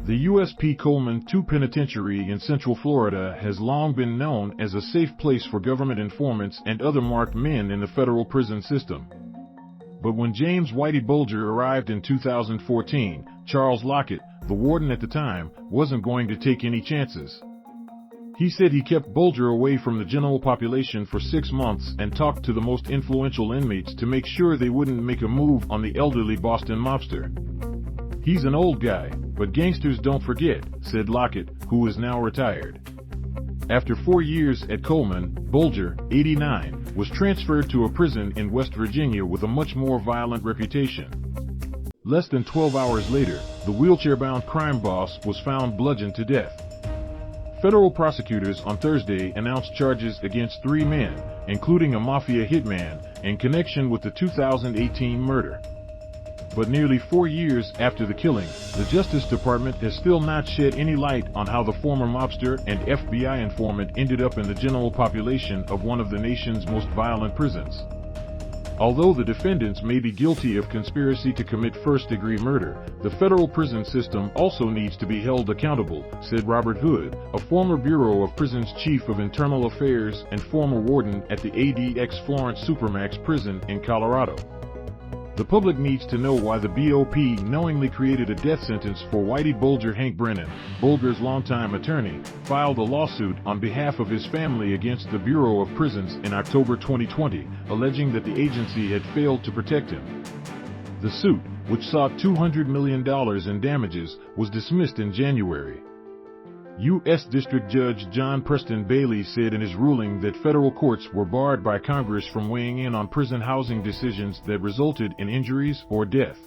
The USP Coleman II Penitentiary in Central Florida has long been known as a safe place for government informants and other marked men in the federal prison system. But when James Whitey Bulger arrived in 2014, Charles Lockett, the warden at the time, wasn't going to take any chances. He said he kept Bulger away from the general population for 6 months and talked to the most influential inmates to make sure they wouldn't make a move on the elderly Boston mobster. "He's an old guy, but gangsters don't forget," said Lockett, who is now retired. After 4 years at Coleman, Bulger, 89, was transferred to a prison in West Virginia with a much more violent reputation. Less than 12 hours later, the wheelchair-bound crime boss was found bludgeoned to death. Federal prosecutors on Thursday announced charges against 3 men, including a mafia hitman, in connection with the 2018 murder. But nearly 4 years after the killing, the Justice Department has still not shed any light on how the former mobster and FBI informant ended up in the general population of one of the nation's most violent prisons. Although the defendants may be guilty of conspiracy to commit first-degree murder, the federal prison system also needs to be held accountable, said Robert Hood, a former Bureau of Prisons Chief of Internal Affairs and former warden at the ADX Florence supermax prison in Colorado. The public needs to know why the BOP knowingly created a death sentence for Whitey Bulger. Hank Brennan, Bulger's longtime attorney, filed a lawsuit on behalf of his family against the Bureau of Prisons in October 2020, alleging that the agency had failed to protect him. The suit, which sought $200 million in damages, was dismissed in January. U.S. District Judge John Preston Bailey said in his ruling that federal courts were barred by Congress from weighing in on prison housing decisions that resulted in injuries or death.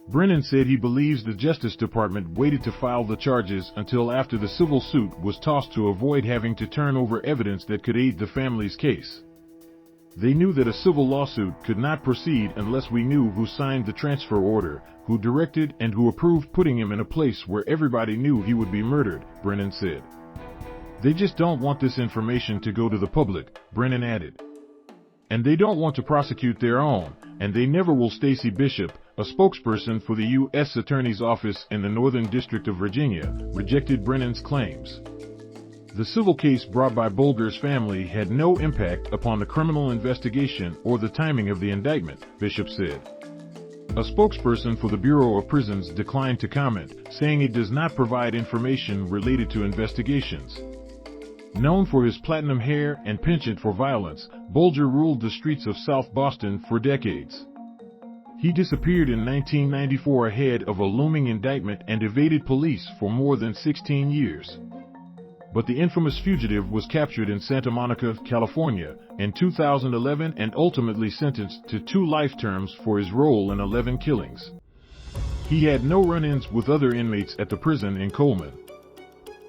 Brennan said he believes the Justice Department waited to file the charges until after the civil suit was tossed to avoid having to turn over evidence that could aid the family's case. "They knew that a civil lawsuit could not proceed unless we knew who signed the transfer order, who directed and who approved putting him in a place where everybody knew he would be murdered," Brennan said. "They just don't want this information to go to the public," Brennan added. "And they don't want to prosecute their own, and they never will." Stacy Bishop, a spokesperson for the U.S. Attorney's Office in the Northern District of Virginia, rejected Brennan's claims. The civil case brought by Bulger's family had no impact upon the criminal investigation or the timing of the indictment, Bishop said. A spokesperson for the Bureau of Prisons declined to comment, saying it does not provide information related to investigations. Known for his platinum hair and penchant for violence, Bulger ruled the streets of South Boston for decades. He disappeared in 1994 ahead of a looming indictment and evaded police for more than 16 years. But the infamous fugitive was captured in Santa Monica, California, in 2011 and ultimately sentenced to 2 life terms for his role in 11 killings. He had no run-ins with other inmates at the prison in Coleman.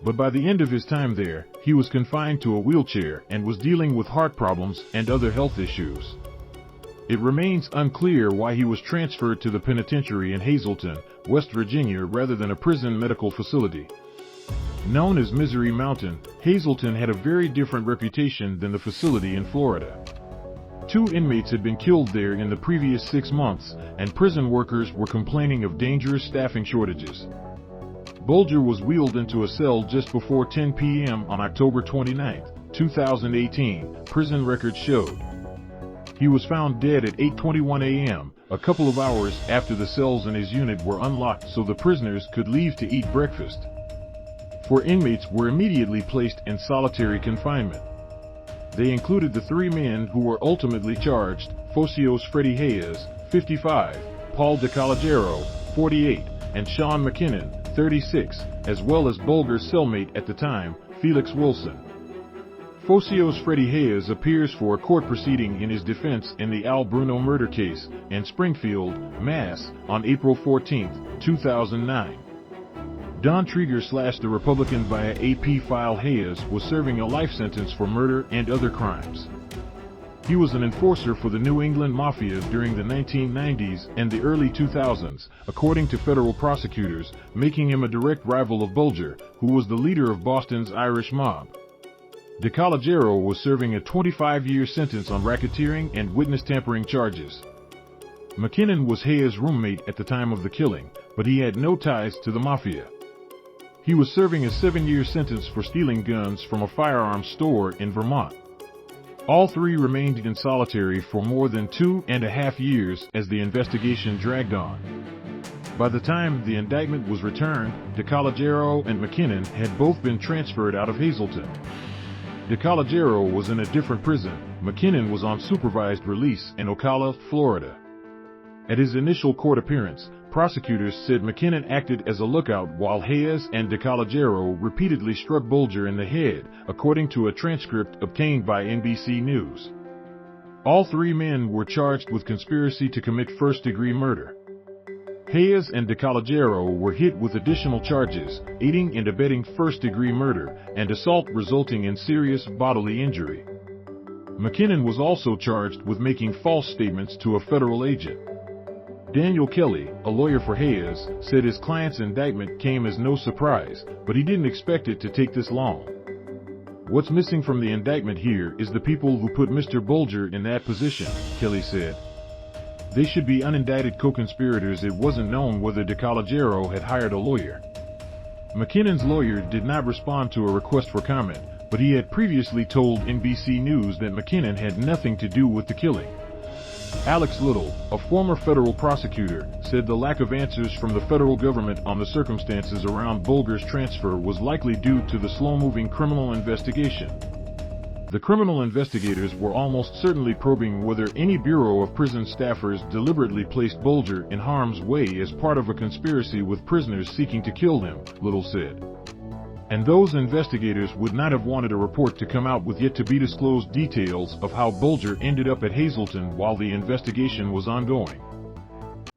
But by the end of his time there, he was confined to a wheelchair and was dealing with heart problems and other health issues. It remains unclear why he was transferred to the penitentiary in Hazelton, West Virginia rather than a prison medical facility. Known as Misery Mountain, Hazelton had a very different reputation than the facility in Florida. 2 inmates had been killed there in the previous 6 months, and prison workers were complaining of dangerous staffing shortages. Bulger was wheeled into a cell just before 10 p.m. on October 29, 2018, prison records showed. He was found dead at 8:21 a.m., a couple of hours after the cells in his unit were unlocked so the prisoners could leave to eat breakfast. 4 inmates were immediately placed in solitary confinement. They included the 3 men who were ultimately charged: Focios Freddie Hayes, 55, Paul DeCologero, 48, and Sean McKinnon, 36, as well as Bulger's cellmate at the time, Felix Wilson. Focios Freddie Hayes appears for a court proceeding in his defense in the Al Bruno murder case in Springfield, Mass., on April 14, 2009. Don Trieger / the Republican via AP file. Hayes was serving a life sentence for murder and other crimes. He was an enforcer for the New England Mafia during the 1990s and the early 2000s, according to federal prosecutors, making him a direct rival of Bulger, who was the leader of Boston's Irish mob. DeCologero was serving a 25-year sentence on racketeering and witness tampering charges. McKinnon was Hayes' roommate at the time of the killing, but he had no ties to the Mafia. He was serving a 7-year sentence for stealing guns from a firearms store in Vermont. All three remained in solitary for more than 2.5 years as the investigation dragged on. By the time the indictment was returned, DeCologero and McKinnon had both been transferred out of Hazelton. DeCologero was in a different prison. McKinnon was on supervised release in Ocala, Florida. At his initial court appearance, prosecutors said McKinnon acted as a lookout while Hayes and DeCologero repeatedly struck Bulger in the head, according to a transcript obtained by NBC News. All three men were charged with conspiracy to commit first-degree murder. Hayes and DeCologero were hit with additional charges, aiding and abetting first-degree murder, and assault resulting in serious bodily injury. McKinnon was also charged with making false statements to a federal agent. Daniel Kelly, a lawyer for Hayes, said his client's indictment came as no surprise, but he didn't expect it to take this long. What's missing from the indictment here is the people who put Mr. Bulger in that position, Kelly said. They should be unindicted co-conspirators. It wasn't known whether DeCologero had hired a lawyer. McKinnon's lawyer did not respond to a request for comment, but he had previously told NBC News that McKinnon had nothing to do with the killing. Alex Little, a former federal prosecutor, said the lack of answers from the federal government on the circumstances around Bulger's transfer was likely due to the slow-moving criminal investigation. The criminal investigators were almost certainly probing whether any Bureau of Prison staffers deliberately placed Bulger in harm's way as part of a conspiracy with prisoners seeking to kill him, Little said. And those investigators would not have wanted a report to come out with yet-to-be-disclosed details of how Bulger ended up at Hazelton while the investigation was ongoing.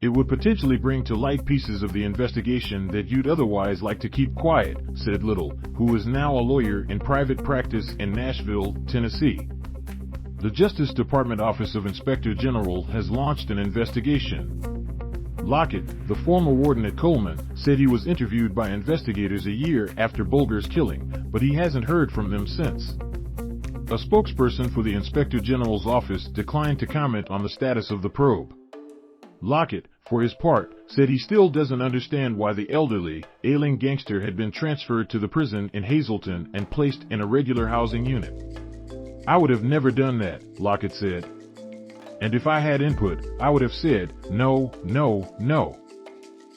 It would potentially bring to light pieces of the investigation that you'd otherwise like to keep quiet, said Little, who is now a lawyer in private practice in Nashville, Tennessee. The Justice Department Office of Inspector General has launched an investigation. Lockett, the former warden at Coleman, said he was interviewed by investigators a year after Bulger's killing, but he hasn't heard from them since. A spokesperson for the Inspector General's office declined to comment on the status of the probe. Lockett, for his part, said he still doesn't understand why the elderly, ailing gangster had been transferred to the prison in Hazelton and placed in a regular housing unit. I would have never done that, Lockett said. And if I had input, I would have said, no, no, no.